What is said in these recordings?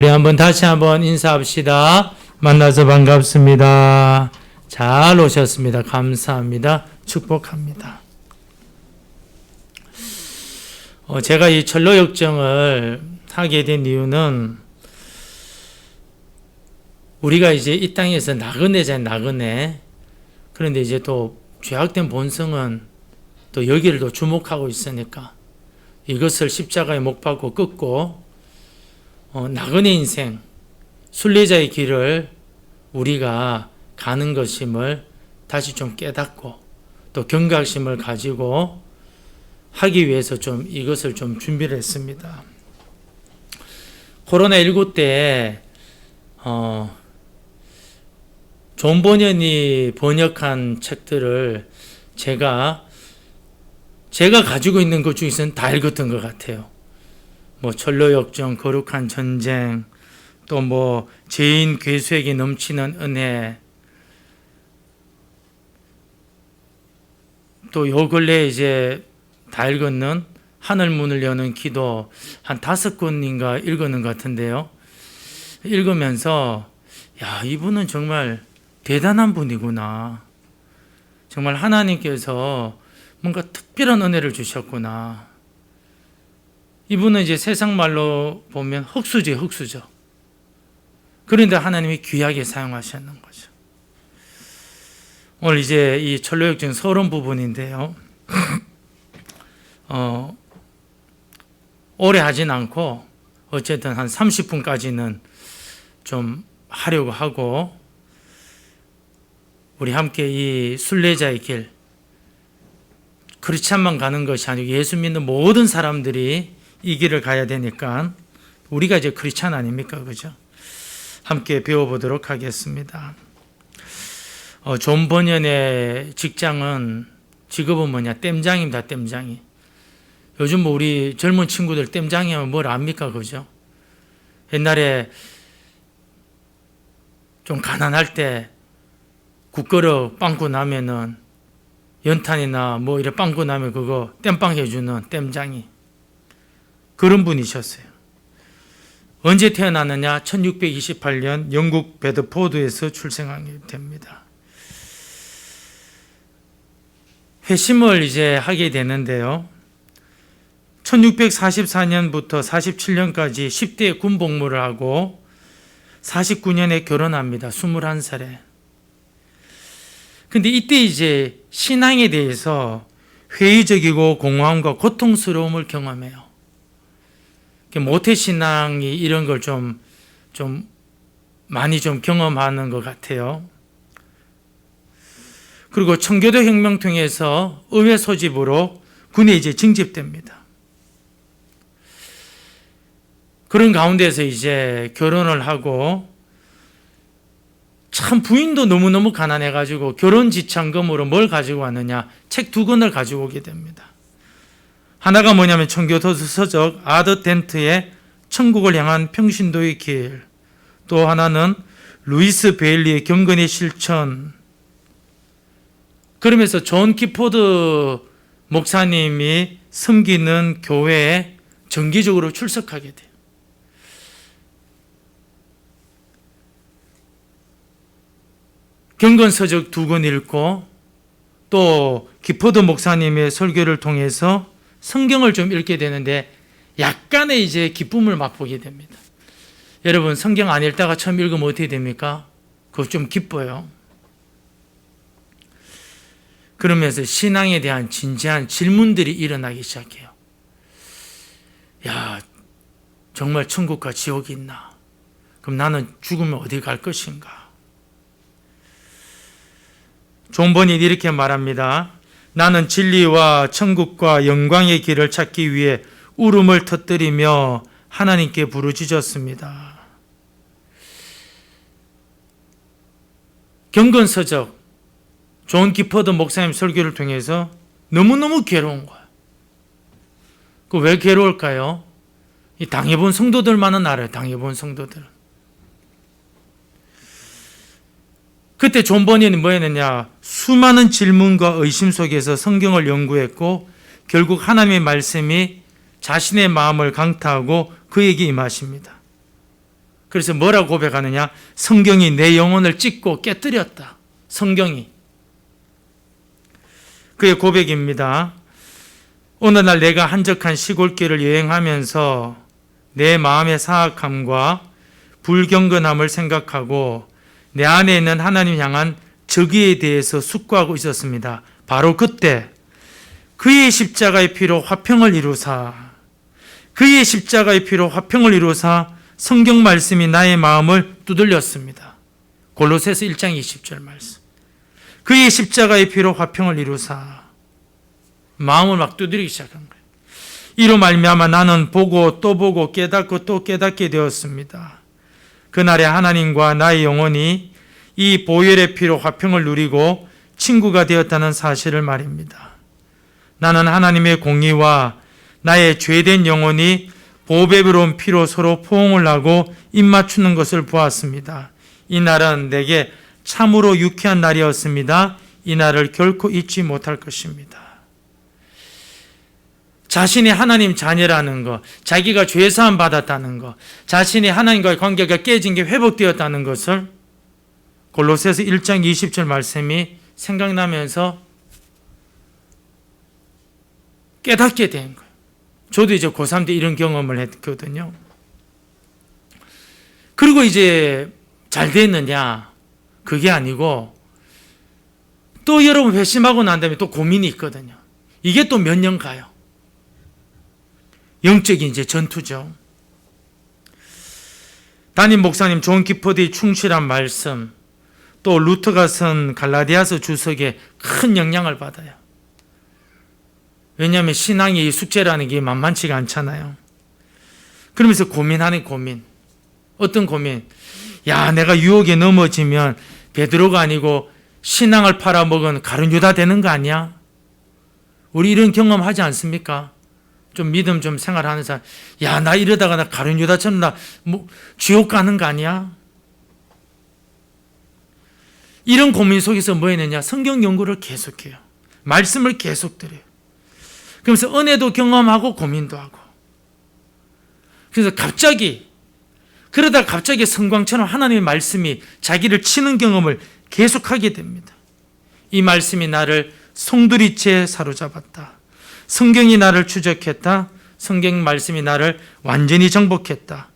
우리 다시 한번 인사합시다. 만나서 반갑습니다. 잘 오셨습니다. 감사합니다. 축복합니다. 제가 이 철로 역정을 하게 된 이유는 우리가 이제 이 땅에서 나그네잖아요. 나그네. 그런데 이제 또 죄악된 본성은 또 여기를 또 주목하고 있으니까 이것을 십자가에 못 박고 끊고 나그네 인생, 순례자의 길을 우리가 가는 것임을 다시 좀 깨닫고 또 경각심을 가지고 하기 위해서 좀 이것을 좀 준비를 했습니다. 코로나19 때 존 번연이 번역한 책들을 제가 가지고 있는 것 중에서는 다 읽었던 것 같아요. 철로역정, 거룩한 전쟁, 또 죄인 괴수에게 넘치는 은혜, 또 요 근래에 이제 다 읽었는 하늘 문을 여는 기도 한 5권인가 읽었는 것 같은데요. 읽으면서 이분은 정말 대단한 분이구나. 정말 하나님께서 뭔가 특별한 은혜를 주셨구나. 이분은 이제 세상 말로 보면 흑수죠. 그런데 하나님이 귀하게 사용하셨는 거죠. 오늘 이제 이 철로역정 서론 부분인데요. 오래 하진 않고 어쨌든 한 30분까지는 좀 하려고 하고 우리 함께 이 순례자의 길, 크리스찬만 가는 것이 아니고 예수 믿는 모든 사람들이 이 길을 가야 되니까 우리가 이제 크리스찬 아닙니까? 그죠? 함께 배워보도록 하겠습니다. 존 번연의 직업은 뭐냐? 땜장입니다. 땜장이. 요즘 우리 젊은 친구들 땜장이 하면 뭘 압니까? 그죠? 옛날에 좀 가난할 때 국거로 빵꾸 나면은 연탄이나 이래 빵꾸 나면 그거 땜빵 해주는 땜장이. 그런 분이셨어요. 언제 태어났느냐? 1628년 영국 베드포드에서 출생하게 됩니다. 회심을 이제 하게 되는데요. 1644년부터 47년까지 10대 군복무를 하고 49년에 결혼합니다. 21살에. 근데 이때 이제 신앙에 대해서 회의적이고 공허함과 고통스러움을 경험해요. 모태신앙이 이런 걸 좀 많이 좀 경험하는 것 같아요. 그리고 청교도 혁명 통해서 의회 소집으로 군에 이제 징집됩니다. 그런 가운데서 이제 결혼을 하고 참 부인도 너무너무 가난해가지고 결혼 지참금으로 뭘 가지고 왔느냐? 책 2권을 가지고 오게 됩니다. 하나가 뭐냐면 청교도 서적 아더 덴트의 천국을 향한 평신도의 길, 또 하나는 루이스 베일리의 경건의 실천. 그러면서 존 기포드 목사님이 섬기는 교회에 정기적으로 출석하게 돼요. 경건 서적 2권 읽고 또 기포드 목사님의 설교를 통해서 성경을 좀 읽게 되는데 약간의 이제 기쁨을 맛보게 됩니다. 여러분 성경 안 읽다가 처음 읽으면 어떻게 됩니까? 그거 좀 기뻐요. 그러면서 신앙에 대한 진지한 질문들이 일어나기 시작해요. 정말 천국과 지옥이 있나? 그럼 나는 죽으면 어디 갈 것인가? 존 번연이 이렇게 말합니다. 나는 진리와 천국과 영광의 길을 찾기 위해 울음을 터뜨리며 하나님께 부르짖었습니다. 경건서적 존 기포드 목사님 설교를 통해서 너무너무 괴로운 거예요. 왜 괴로울까요? 이 당해본 성도들만은 알아요. 당해본 성도들은. 그때 존 번연이 뭐 했느냐? 수많은 질문과 의심 속에서 성경을 연구했고 결국 하나님의 말씀이 자신의 마음을 강타하고 그에게 임하십니다. 그래서 뭐라고 고백하느냐? 성경이 내 영혼을 찢고 깨뜨렸다. 성경이. 그의 고백입니다. 어느 날 내가 한적한 시골길을 여행하면서 내 마음의 사악함과 불경건함을 생각하고 내 안에 있는 하나님 향한 적의에 대해서 숙고하고 있었습니다. 바로 그때 그의 십자가의 피로 화평을 이루사 성경 말씀이 나의 마음을 두들렸습니다. 골로새서 1장 20절 말씀. 그의 십자가의 피로 화평을 이루사 마음을 막 두드리기 시작한 거예요. 이로 말미암아 나는 보고 또 보고 깨닫고 또 깨닫게 되었습니다. 그날에 하나님과 나의 영혼이 이 보혈의 피로 화평을 누리고 친구가 되었다는 사실을 말입니다. 나는 하나님의 공의와 나의 죄된 영혼이 보배로운 피로 서로 포옹을 하고 입맞추는 것을 보았습니다. 이 날은 내게 참으로 유쾌한 날이었습니다. 이 날을 결코 잊지 못할 것입니다. 자신이 하나님 자녀라는 것, 자기가 죄사함 받았다는 것, 자신이 하나님과의 관계가 깨진 게 회복되었다는 것을 골로새서 1장 20절 말씀이 생각나면서 깨닫게 된 거예요. 저도 이제 고3 때 이런 경험을 했거든요. 그리고 이제 잘 됐느냐? 그게 아니고 또 여러분 회심하고 난 다음에 또 고민이 있거든요. 이게 또 몇 년 가요. 영적인 이제 전투죠. 담임 목사님 존 기포드의 충실한 말씀, 또 루터가 쓴 갈라디아서 주석에 큰 영향을 받아요. 왜냐하면 신앙의 숙제라는 게 만만치가 않잖아요. 그러면서 고민하는 고민. 어떤 고민? 야, 내가 유혹에 넘어지면 베드로가 아니고 신앙을 팔아먹은 가룟 유다 되는 거 아니야? 우리 이런 경험 하지 않습니까? 좀 믿음 좀 생활하는 사람, 야, 나 이러다가 나 가룟 유다처럼 나 지옥 가는 거 아니야? 이런 고민 속에서 뭐 했느냐? 성경 연구를 계속해요. 말씀을 계속 드려요. 그러면서 은혜도 경험하고 고민도 하고. 그래서 그러다 갑자기 성광처럼 하나님의 말씀이 자기를 치는 경험을 계속하게 됩니다. 이 말씀이 나를 송두리째 사로잡았다. 성경이 나를 추적했다. 성경 말씀이 나를 완전히 정복했다.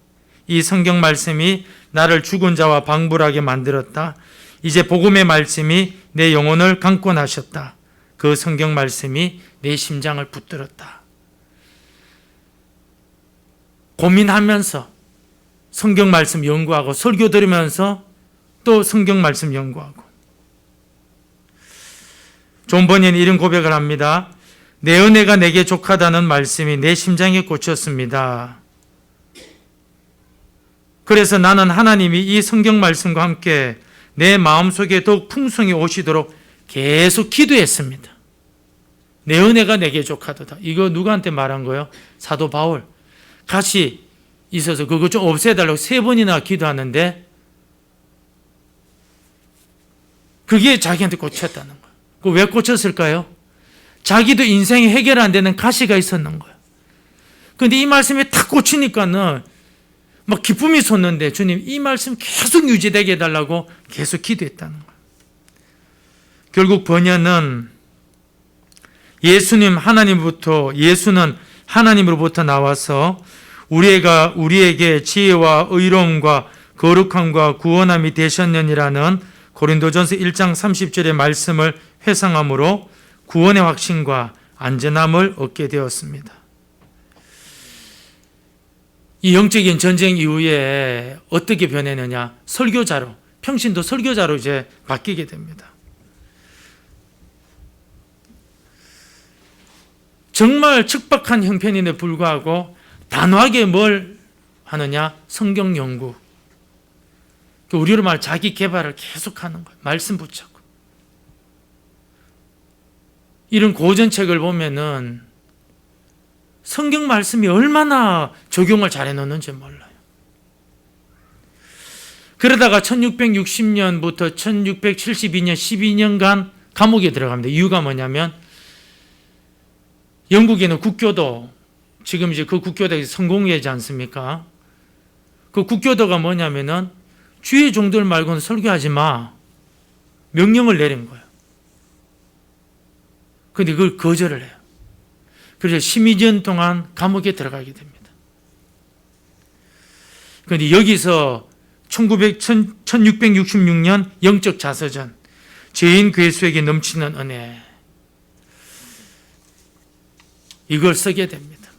이 성경 말씀이 나를 죽은 자와 방불하게 만들었다. 이제 복음의 말씀이 내 영혼을 강권하셨다. 그 성경 말씀이 내 심장을 붙들었다. 고민하면서 성경 말씀 연구하고 설교 들으면서 또 성경 말씀 연구하고. 존 버니는 이런 고백을 합니다. 내 은혜가 내게 족하다는 말씀이 내 심장에 꽂혔습니다. 그래서 나는 하나님이 이 성경 말씀과 함께 내 마음속에 더욱 풍성히 오시도록 계속 기도했습니다. 내 은혜가 내게 족하도다. 이거 누구한테 말한 거예요? 사도 바울. 같이 있어서 그거 좀 없애달라고 3번이나 기도하는데 그게 자기한테 꽂혔다는 거예요. 그 왜 꽂혔을까요? 자기도 인생이 해결 안 되는 가시가 있었는 거예요. 그런데 이 말씀에 탁 꽂히니까는 막 기쁨이 솟는데 주님 이 말씀 계속 유지되게 해달라고 계속 기도했다는 거예요. 결국 번연은 예수는 하나님으로부터 나와서 우리에게 지혜와 의로움과 거룩함과 구원함이 되셨느니라는 고린도전서 1장 30절의 말씀을 회상함으로 구원의 확신과 안전함을 얻게 되었습니다. 이 영적인 전쟁 이후에 어떻게 변했느냐? 설교자로, 평신도 설교자로 이제 바뀌게 됩니다. 정말 척박한 형편인데 불구하고 단호하게 뭘 하느냐? 성경 연구. 우리로 말 자기 개발을 계속하는 거예요. 말씀 붙잡고. 이런 고전책을 보면은 성경 말씀이 얼마나 적용을 잘 해놓는지 몰라요. 그러다가 1660년부터 1672년 12년간 감옥에 들어갑니다. 이유가 뭐냐면 영국에는 국교도 지금 이제 그 국교도 성공회지 않습니까? 그 국교도가 뭐냐면은 주의 종들 말고는 설교하지 마. 명령을 내린 거예요. 그런데 그걸 거절을 해요. 그래서 12년 동안 감옥에 들어가게 됩니다. 그런데 여기서 1666년 영적 자서전, 죄인 괴수에게 넘치는 은혜, 이걸 쓰게 됩니다.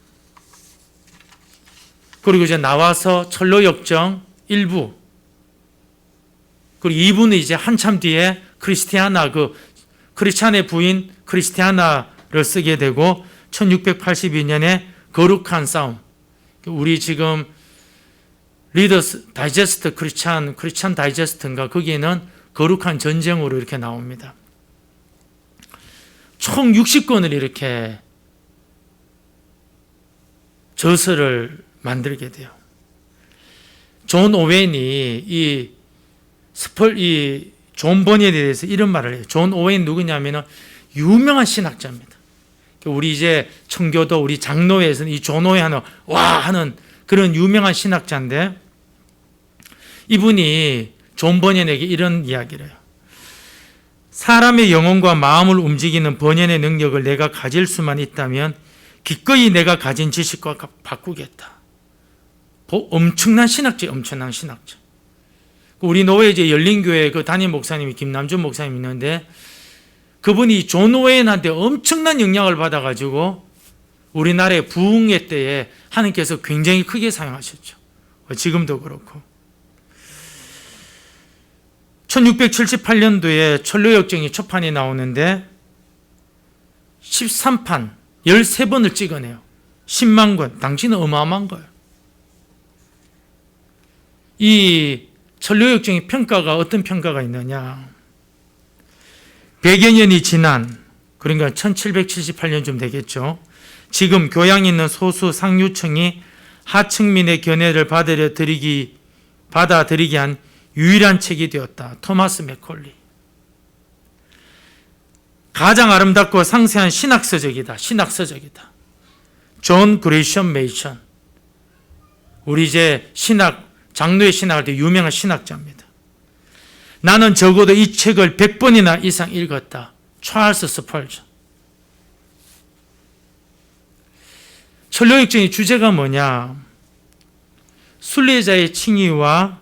그리고 이제 나와서 철로역정 1부, 그리고 2부는 이제 한참 뒤에 크리스티아나, 그 크리스찬의 부인 크리스티아나를 쓰게 되고 1682년에 거룩한 싸움, 우리 지금 리더스 다이제스트 크리스찬 다이제스트인가, 거기에는 거룩한 전쟁으로 이렇게 나옵니다. 총 60권을 이렇게 저서를 만들게 돼요. 존 오웬이 존 버니에 대해서 이런 말을 해요. 존 오웬 누구냐면은 유명한 신학자입니다. 우리 이제 청교도 우리 장로회에서는 이 존 오웬 하는 그런 유명한 신학자인데, 이분이 존 버니에게 이런 이야기를 해요. 사람의 영혼과 마음을 움직이는 번연의 능력을 내가 가질 수만 있다면 기꺼이 내가 가진 지식과 바꾸겠다. 엄청난 신학자. 우리 노회 이제 열린교회 그 담임 목사님이 김남준 목사님 있는데, 그분이 존 오웬한테 엄청난 영향을 받아가지고 우리나라의 부흥회 때에 하나님께서 굉장히 크게 사용하셨죠. 지금도 그렇고. 1678년도에 철로역정이 초판이 나오는데 13판 13번을 찍어내요. 10만 권. 당시는 어마어마한 거예요. 이 철로역정의 평가가 어떤 평가가 있느냐. 100여 년이 지난, 그러니까 1778년쯤 되겠죠. 지금 교양 있는 소수 상류층이 하층민의 견해를 받아들이기 한 유일한 책이 되었다. 토마스 맥콜리. 가장 아름답고 상세한 신학서적이다. 존 그레이션 메이션. 우리 이제 장로의 신학할 때 유명한 신학자입니다. 나는 적어도 이 책을 100번이나 이상 읽었다. 찰스 스펄전. 철로역정의 주제가 뭐냐? 순례자의 칭의와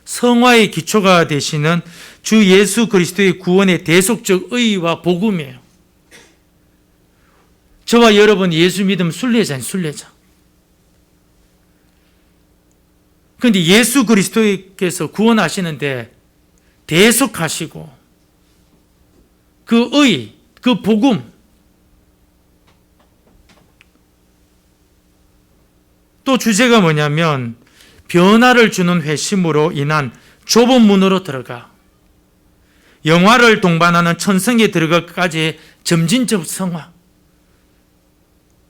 성화의 기초가 되시는 주 예수 그리스도의 구원의 대속적 의의와 복음이에요. 저와 여러분 예수 믿으면 순례자. 그런데 예수 그리스도께서 구원하시는데 대속하시고 그 의, 그 복음, 또 주제가 뭐냐면 변화를 주는 회심으로 인한 좁은 문으로 들어가 영화를 동반하는 천성에 들어가기까지 점진적 성화.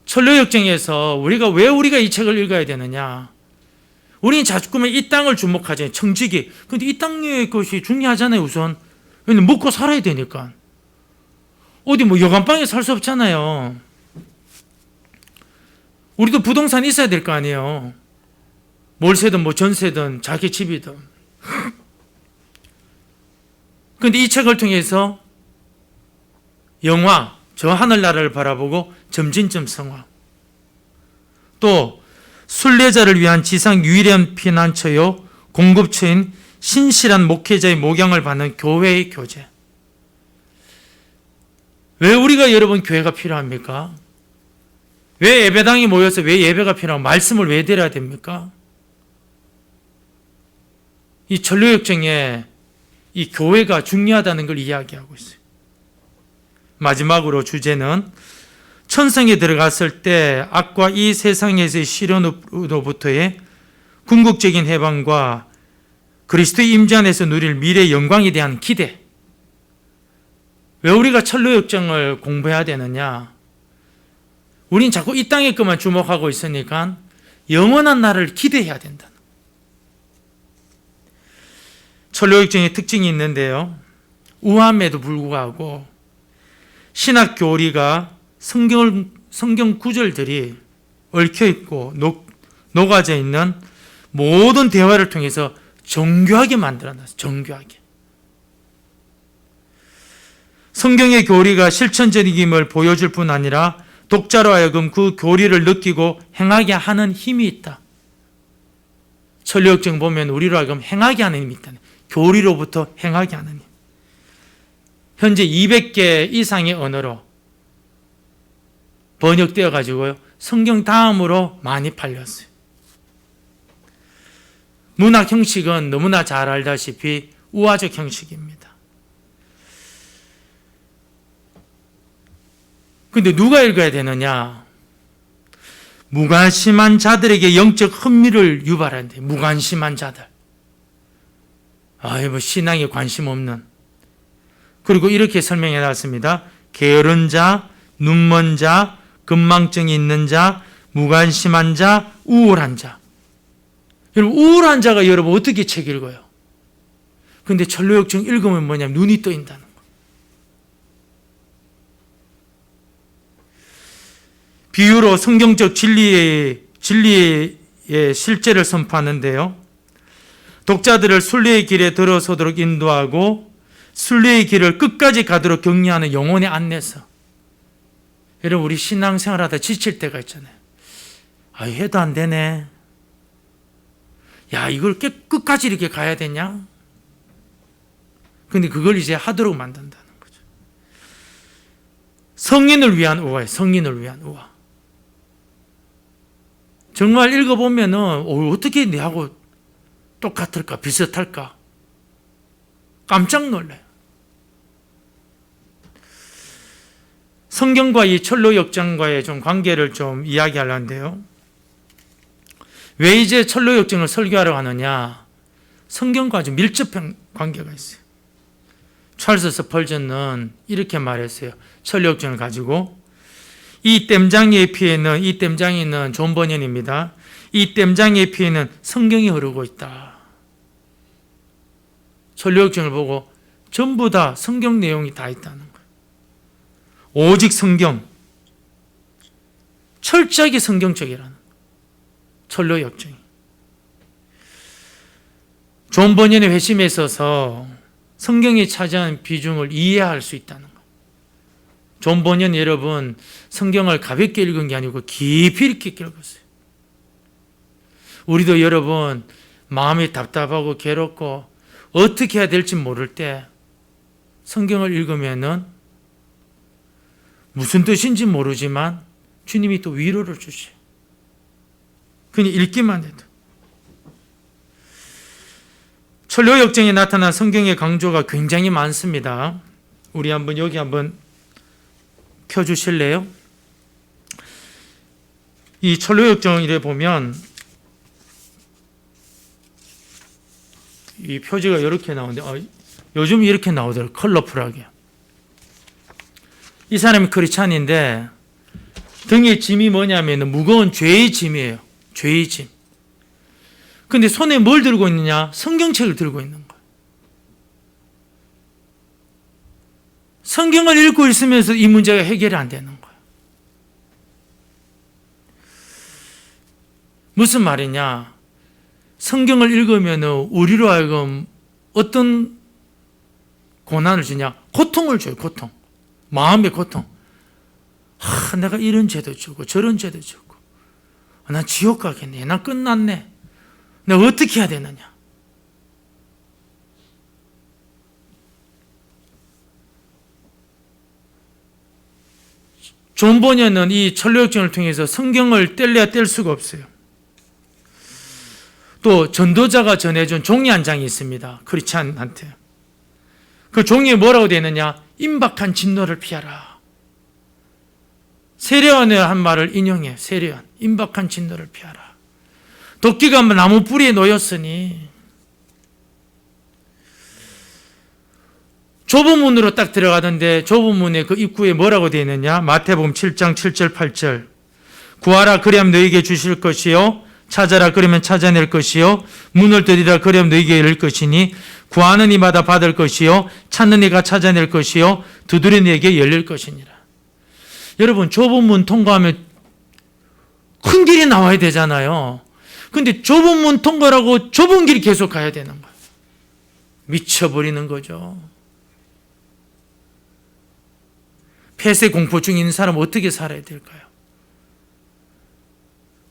철로역정에서 왜 우리가 이 책을 읽어야 되느냐? 우리는 자꾸만 이 땅을 주목하잖아요. 청지기. 근데 이 땅의 것이 중요하잖아요, 우선. 왜냐면 먹고 살아야 되니까. 어디 여관방에 살 수 없잖아요. 우리도 부동산 있어야 될 거 아니에요. 월세든 전세든 자기 집이든. 그런데 이 책을 통해서 영화, 저 하늘나라를 바라보고 점진점 성화. 또 순례자를 위한 지상 유일한 피난처요 공급처인 신실한 목회자의 목양을 받는 교회의 교제. 왜 우리가 여러분 교회가 필요합니까? 왜 예배당이 모여서 왜 예배가 필요하고 말씀을 왜 드려야 됩니까? 이 철로역정에 이 교회가 중요하다는 걸 이야기하고 있어요. 마지막으로 주제는 천성에 들어갔을 때 악과 이 세상에서의 시련으로부터의 궁극적인 해방과 그리스도의 임재 안에서 누릴 미래의 영광에 대한 기대. 왜 우리가 철로역정을 공부해야 되느냐? 우린 자꾸 이 땅의 것만 주목하고 있으니까 영원한 날을 기대해야 된다. 철로역정의 특징이 있는데요. 우함에도 불구하고 신학 교리가 성경 구절들이 얽혀있고 녹아져 있는 모든 대화를 통해서 정교하게 만들어놨어요. 정교하게. 성경의 교리가 실천적임을 보여줄 뿐 아니라 독자로 하여금 그 교리를 느끼고 행하게 하는 힘이 있다. 천리역정 보면 우리로 하여금 행하게 하는 힘이 있다. 교리로부터 행하게 하는 힘. 현재 200개 이상의 언어로 번역되어 가지고요. 성경 다음으로 많이 팔렸어요. 문학 형식은 너무나 잘 알다시피 우화적 형식입니다. 근데 누가 읽어야 되느냐? 무관심한 자들에게 영적 흥미를 유발하는데, 무관심한 자들. 신앙에 관심 없는. 그리고 이렇게 설명해 놨습니다. 게으른 자, 눈먼 자, 건망증이 있는 자, 무관심한 자, 우울한 자. 여러분, 우울한 자가 여러분 어떻게 책 읽어요? 근데 천로역정 읽으면 뭐냐면 눈이 떠인다는 거예요. 비유로 성경적 진리의 실제를 선포하는데요. 독자들을 순리의 길에 들어서도록 인도하고 순리의 길을 끝까지 가도록 격려하는 영혼의 안내서. 여러분, 우리 신앙생활하다 지칠 때가 있잖아요. 해도 안 되네. 이걸 끝까지 이렇게 가야 되냐? 근데 그걸 이제 하도록 만든다는 거죠. 성인을 위한 우화예요. 성인을 위한 우화. 정말 읽어보면은 어떻게 내하고 똑같을까, 비슷할까? 깜짝 놀라요. 성경과 이 천로역정과의 좀 관계를 좀 이야기하려는데요. 왜 이제 천로역정을 설교하러 가느냐? 성경과 아주 밀접한 관계가 있어요. 찰스 스펄전은 이렇게 말했어요. 천로역정을 가지고 이 땜장이의 피에는, 이 땜장이는 존 버년입니다. 이 땜장이의 피에는 성경이 흐르고 있다. 천로역정을 보고 전부 다 성경 내용이 다 있다는 거예요. 오직 성경, 철저하게 성경적이라는 천로역정이. 존 버년의 회심에 있어서 성경이 차지하는 비중을 이해할 수 있다는 거예요. 존 버년 여러분, 성경을 가볍게 읽은 게 아니고 깊이 이렇게 읽었어요. 우리도 여러분, 마음이 답답하고 괴롭고 어떻게 해야 될지 모를 때 성경을 읽으면은 무슨 뜻인지 모르지만 주님이 또 위로를 주셔요. 그냥 읽기만 해도. 천로역정에 나타난 성경의 강조가 굉장히 많습니다. 우리 여기 한번 켜주실래요? 이 천로역정에 보면 이 표지가 이렇게 나오는데 요즘 이렇게 나오더라고요. 컬러풀하게. 이 사람이 크리스찬인데 등에 짐이 뭐냐면 무거운 죄의 짐이에요. 죄의 짐. 근데 손에 뭘 들고 있느냐? 성경책을 들고 있는 거예요. 성경을 읽고 있으면서 이 문제가 해결이 안 되는 거예요. 무슨 말이냐? 성경을 읽으면 우리로 하여금 어떤 고난을 주냐? 고통을 줘요. 고통. 마음의 고통. 내가 이런 죄도 주고 저런 죄도 주고 난 지옥 가겠네. 난 끝났네. 내가 어떻게 해야 되느냐? 존 버년은 이 천로역정을 통해서 성경을 뗄래야 뗄 수가 없어요. 또 전도자가 전해준 종이 한 장이 있습니다. 크리스찬한테. 그 종이에 뭐라고 되어 있느냐? 임박한 진노를 피하라. 세례요한의 한 말을 인용해. 세례요한. 임박한 진노를 피하라. 도끼가 나무 뿌리에 놓였으니 좁은 문으로 딱 들어가던데 좁은 문에 그 입구에 뭐라고 되어 있느냐? 마태복음 7장 7절 8절. 구하라 그리하면 너희에게 주실 것이요 찾아라 그러면 찾아낼 것이요 문을 두드리라 그러면 너희에게 열릴 것이니 구하는 이마다 받을 것이요 찾는 이가 찾아낼 것이요 두드리는 이에게 열릴 것이니라. 여러분 좁은 문 통과하면 큰 길이 나와야 되잖아요. 근데 좁은 문 통과라고 좁은 길 계속 가야 되는 거예요. 미쳐버리는 거죠. 폐쇄 공포증 있는 사람은 어떻게 살아야 될까요?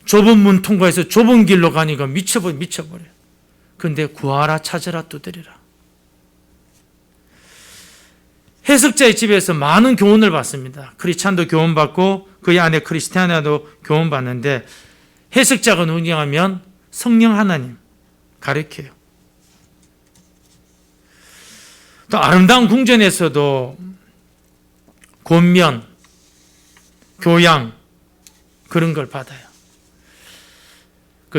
좁은 문 통과해서 좁은 길로 가니까 미쳐버려요. 근데 구하라 찾으라 두드리라. 해석자의 집에서 많은 교훈을 받습니다. 크리스찬도 교훈받고 그의 아내 크리스티아나도 교훈받는데 해석자가 누구냐면 성령 하나님 가르쳐요. 또 아름다운 궁전에서도 권면, 교양 그런 걸 받아요.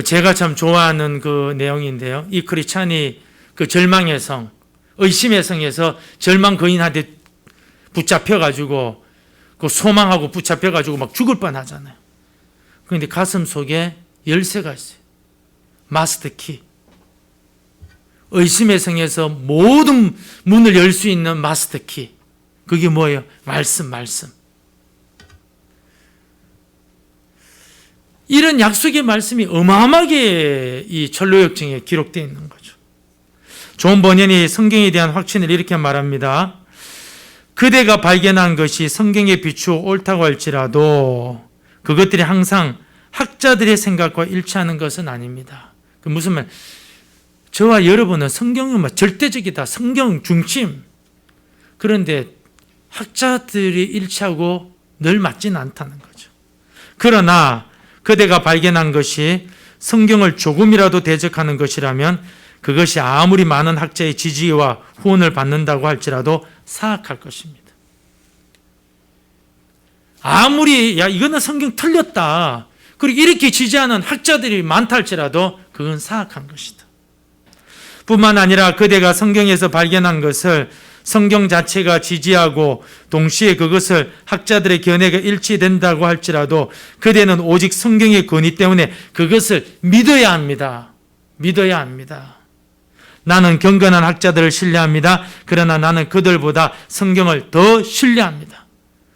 제가 참 좋아하는 그 내용인데요. 이 크리스찬이 그 절망의 성, 의심의 성에서 절망 거인한테 붙잡혀가지고 그 소망하고 붙잡혀가지고 막 죽을 뻔하잖아요. 그런데 가슴 속에 열쇠가 있어요. 마스터 키. 의심의 성에서 모든 문을 열 수 있는 마스터 키. 그게 뭐예요? 말씀. 이런 약속의 말씀이 어마어마하게 이 철로역정에 기록되어 있는 거죠. 존 버년이 성경에 대한 확신을 이렇게 말합니다. 그대가 발견한 것이 성경에 비추어 옳다고 할지라도 그것들이 항상 학자들의 생각과 일치하는 것은 아닙니다. 그 무슨 말? 저와 여러분은 성경은 절대적이다. 성경 중심. 그런데 학자들이 일치하고 늘 맞지는 않다는 거죠. 그러나 그대가 발견한 것이 성경을 조금이라도 대적하는 것이라면 그것이 아무리 많은 학자의 지지와 후원을 받는다고 할지라도 사악할 것입니다. 아무리 이거는 성경 틀렸다. 그리고 이렇게 지지하는 학자들이 많다 할지라도 그건 사악한 것이다. 뿐만 아니라 그대가 성경에서 발견한 것을 성경 자체가 지지하고 동시에 그것을 학자들의 견해가 일치된다고 할지라도 그대는 오직 성경의 권위 때문에 그것을 믿어야 합니다. 나는 경건한 학자들을 신뢰합니다. 그러나 나는 그들보다 성경을 더 신뢰합니다.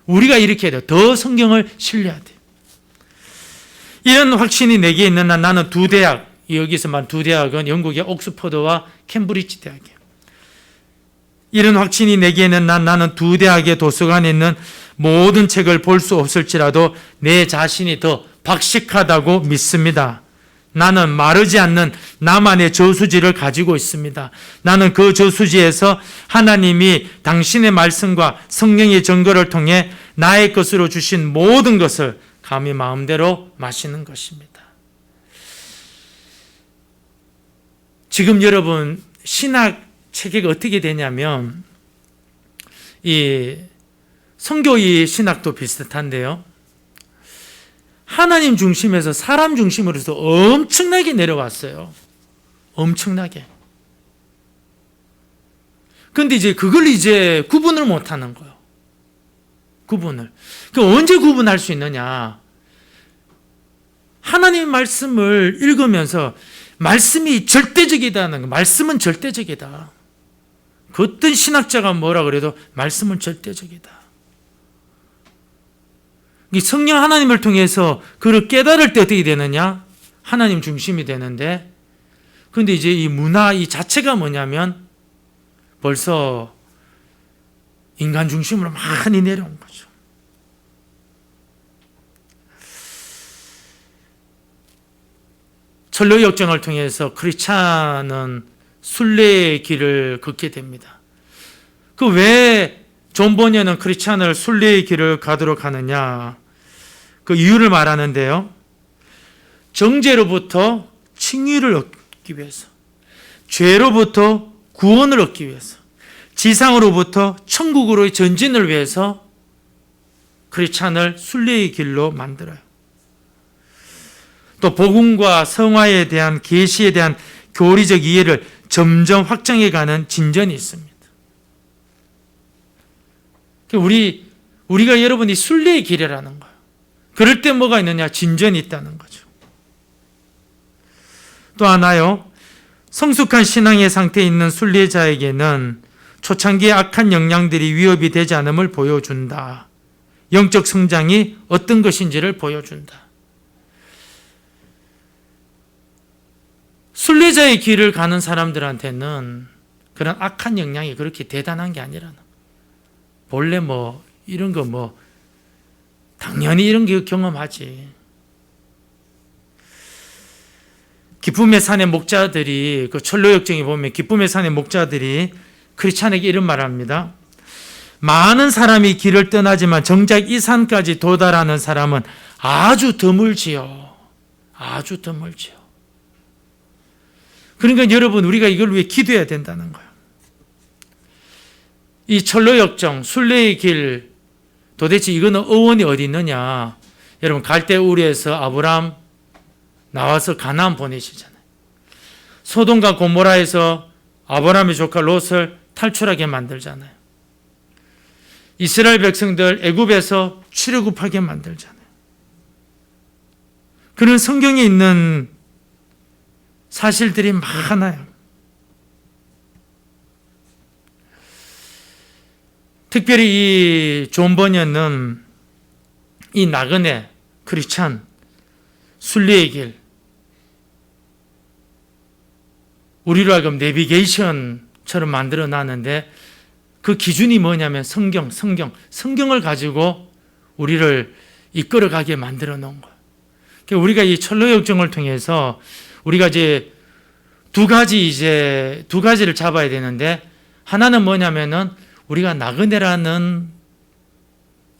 우리가 이렇게 해야 돼요. 더 성경을 신뢰해야 돼요. 이런 확신이 내게 있는 한 나는 두 대학, 여기서 말한 두 대학은 영국의 옥스퍼드와 캠브리지 대학이에요. 이런 확신이 내게 있는 한 나는 두 대학의 도서관에 있는 모든 책을 볼 수 없을지라도 내 자신이 더 박식하다고 믿습니다. 나는 마르지 않는 나만의 저수지를 가지고 있습니다. 나는 그 저수지에서 하나님이 당신의 말씀과 성령의 증거를 통해 나의 것으로 주신 모든 것을 감히 마음대로 마시는 것입니다. 지금 여러분 신학 체계가 어떻게 되냐면 이 선교의 신학도 비슷한데요. 하나님 중심에서 사람 중심으로서 엄청나게 내려왔어요. 엄청나게. 근데 이제 그걸 이제 구분을 못 하는 거예요. 구분을. 언제 구분할 수 있느냐? 하나님의 말씀을 읽으면서 말씀이 절대적이다는 거. 말씀은 절대적이다. 그 어떤 신학자가 뭐라 그래도 말씀은 절대적이다. 이 성령 하나님을 통해서 그를 깨달을 때 어떻게 되느냐? 하나님 중심이 되는데, 근데 이제 이 문화 이 자체가 뭐냐면 벌써 인간 중심으로 많이 내려온 거죠. 철로 역정을 통해서 크리스찬은 순례의 길을 걷게 됩니다. 그 왜 존 버년은 크리스찬을 순례의 길을 가도록 하느냐? 그 이유를 말하는데요. 정죄로부터 칭의를 얻기 위해서, 죄로부터 구원을 얻기 위해서, 지상으로부터 천국으로의 전진을 위해서 크리스찬을 순례의 길로 만들어요. 또 복음과 성화에 대한 계시에 대한 교리적 이해를 점점 확장해가는 진전이 있습니다. 우리가 여러분이 순례의 길이라는 거예요. 그럴 때 뭐가 있느냐? 진전이 있다는 거죠. 또 하나요. 성숙한 신앙의 상태에 있는 순례자에게는 초창기의 악한 영향들이 위협이 되지 않음을 보여준다. 영적 성장이 어떤 것인지를 보여준다. 순례자의 길을 가는 사람들한테는 그런 악한 영향이 그렇게 대단한 게 아니라는. 본래 이런 거 당연히 이런 게 경험하지. 기쁨의 산의 목자들이, 그 철로역정에 보면 기쁨의 산의 목자들이 크리스찬에게 이런 말을 합니다. 많은 사람이 길을 떠나지만 정작 이 산까지 도달하는 사람은 아주 드물지요. 아주 드물지요. 그러니까 여러분, 우리가 이걸 위해 기도해야 된다는 거예요. 이 철로역정, 순례의 길, 도대체 이거는 어원이 어디 있느냐? 여러분, 갈대우리에서 아브람 나와서 가나안 보내시잖아요. 소돔과 고모라에서 아브람의 조카 롯을 탈출하게 만들잖아요. 이스라엘 백성들 애굽에서 출애굽하게 만들잖아요. 그런 성경에 있는 사실들이 많아요. 특별히 이 존 버녀는 이 나그네, 크리스찬, 순례의 길, 우리로 하여금 내비게이션처럼 만들어 놨는데 그 기준이 뭐냐면 성경을 가지고 우리를 이끌어 가게 만들어 놓은 거예요. 그러니까 우리가 이 철로역정을 통해서 우리가 이제 두 가지를 잡아야 되는데, 하나는 뭐냐면은 우리가 나그네라는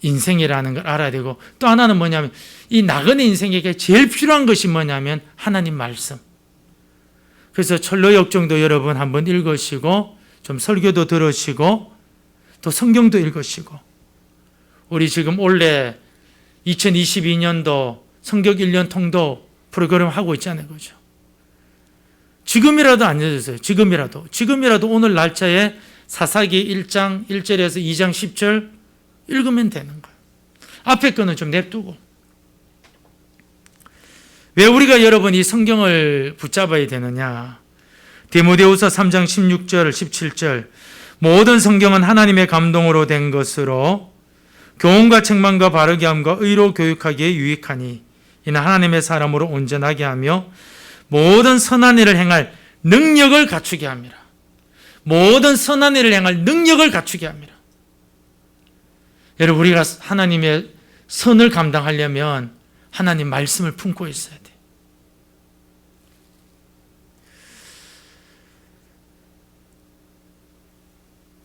인생이라는 걸 알아야 되고, 또 하나는 뭐냐면 이 나그네 인생에게 제일 필요한 것이 뭐냐면 하나님 말씀. 그래서 철로역정도 여러분 한번 읽으시고 좀 설교도 들으시고 또 성경도 읽으시고, 우리 지금 올해 2022년도 성경 1년 통도 프로그램 하고 있잖아요. 그죠? 지금이라도 안 잊으세요. 지금이라도 오늘 날짜에 사사기 1장 1절에서 2장 10절 읽으면 되는 거예요. 앞에 거는 좀 냅두고. 왜 우리가 여러분 이 성경을 붙잡아야 되느냐? 디모데후서 3장 16절 17절 모든 성경은 하나님의 감동으로 된 것으로 교훈과 책망과 바르게 함과 의로 교육하기에 유익하니 이는 하나님의 사람으로 온전하게 하며 모든 선한 일을 행할 능력을 갖추게 합니다. 모든 선한 일을 행할 능력을 갖추게 합니다. 여러분, 우리가 하나님의 선을 감당하려면 하나님 말씀을 품고 있어야 돼요.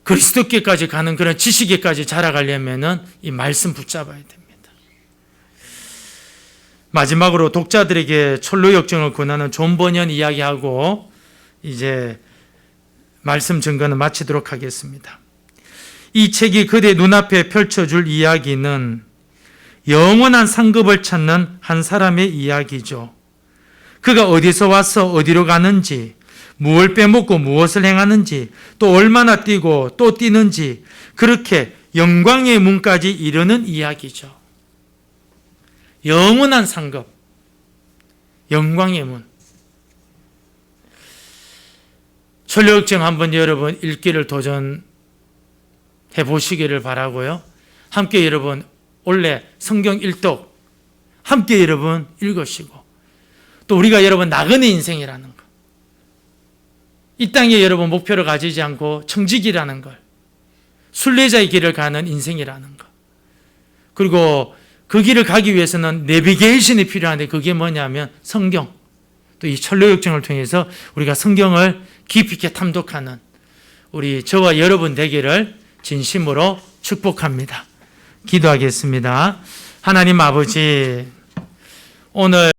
그리스도께까지 가는 그런 지식에까지 자라가려면 이 말씀 붙잡아야 됩니다. 마지막으로 독자들에게 철로역정을 권하는 존 버년 이야기하고 이제 말씀 증거는 마치도록 하겠습니다. 이 책이 그대 눈앞에 펼쳐줄 이야기는 영원한 상급을 찾는 한 사람의 이야기죠. 그가 어디서 와서 어디로 가는지, 무엇을 빼먹고 무엇을 행하는지, 또 얼마나 뛰고 또 뛰는지, 그렇게 영광의 문까지 이르는 이야기죠. 영원한 상급, 영광의 문. 철로역정 한번 여러분 읽기를 도전해 보시기를 바라고요. 함께 여러분 올해 성경 일독 함께 여러분 읽으시고, 또 우리가 여러분 나그네 인생이라는 것, 이 땅에 여러분 목표를 가지지 않고 청지기라는 걸, 순례자의 길을 가는 인생이라는 것, 그리고 그 길을 가기 위해서는 내비게이션이 필요한데 그게 뭐냐면 성경, 또 이 철로역정을 통해서 우리가 성경을 깊이 있게 탐독하는 우리 저와 여러분 되기를 진심으로 축복합니다. 기도하겠습니다. 하나님 아버지, 오늘